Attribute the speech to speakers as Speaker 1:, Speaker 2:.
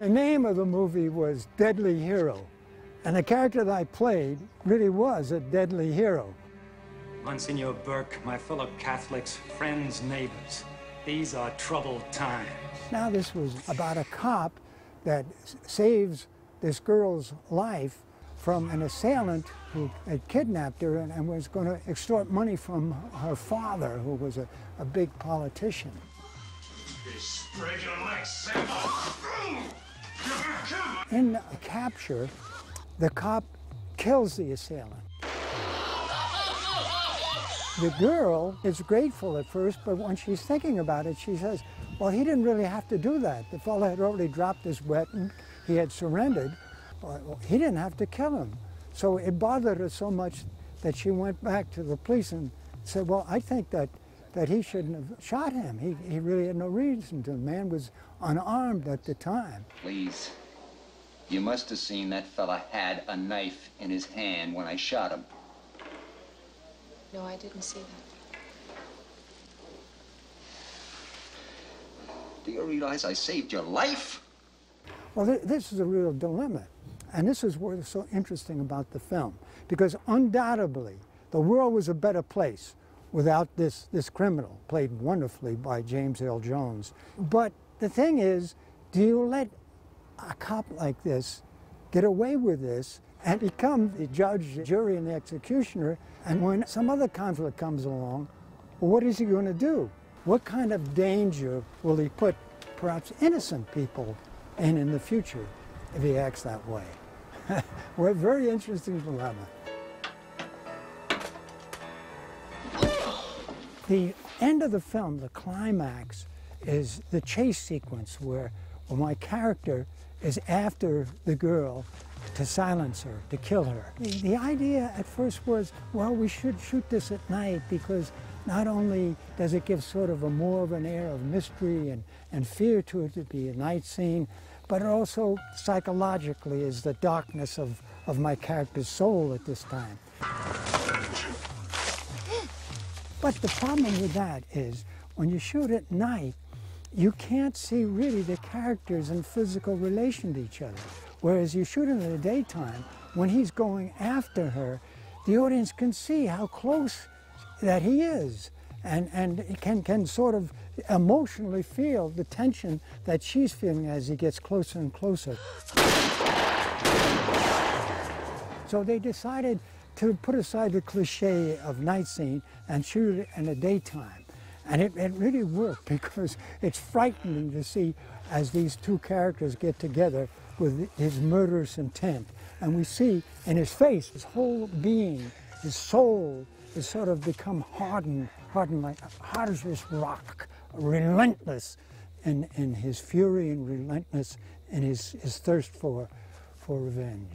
Speaker 1: The name of the movie was Deadly Hero, and the character that I played really was a deadly hero.
Speaker 2: Monsignor Burke, my fellow Catholics, friends, neighbors, these are troubled times.
Speaker 1: Now this was about a cop that saves this girl's life from an assailant who had kidnapped her and was going to extort money from her father, who was a big politician. In the capture, the cop kills the assailant. The girl is grateful at first, but when she's thinking about it, she says, well, he didn't really have to do that. The fellow had already dropped his weapon. He had surrendered. Well, he didn't have to kill him. So it bothered her so much that she went back to the police and said, well, I think that he shouldn't have shot him. He really had no reason to. The man was unarmed at the time.
Speaker 3: Please, you must have seen that fella had a knife in his hand when I shot him.
Speaker 4: No, I didn't see that.
Speaker 3: Do you realize I saved your life?
Speaker 1: Well, this is a real dilemma. And this is what's so interesting about the film. Because undoubtedly, the world was a better place without this criminal, played wonderfully by James Earl Jones. But the thing is, do you let a cop like this get away with this and become the judge, the jury, and the executioner? And when some other conflict comes along, well, what is he going to do? What kind of danger will he put perhaps innocent people in the future if he acts that way? We're a very interesting dilemma. The end of the film, the climax, is the chase sequence where my character is after the girl to silence her, to kill her. The idea at first was, well, we should shoot this at night because not only does it give sort of more of an air of mystery and fear to it to be a night scene, but it also psychologically is the darkness of my character's soul at this time. But the problem with that is when you shoot at night, you can't see really the characters in physical relation to each other. Whereas you shoot in the daytime, when he's going after her, the audience can see how close that he is and can sort of emotionally feel the tension that she's feeling as he gets closer and closer. So they decided to put aside the cliche of night scene and shoot it in the daytime. And it really worked because it's frightening to see as these two characters get together with his murderous intent. And we see in his face, his whole being, his soul is sort of become hardened like hard as this rock, relentless in his fury and relentless in his thirst for revenge.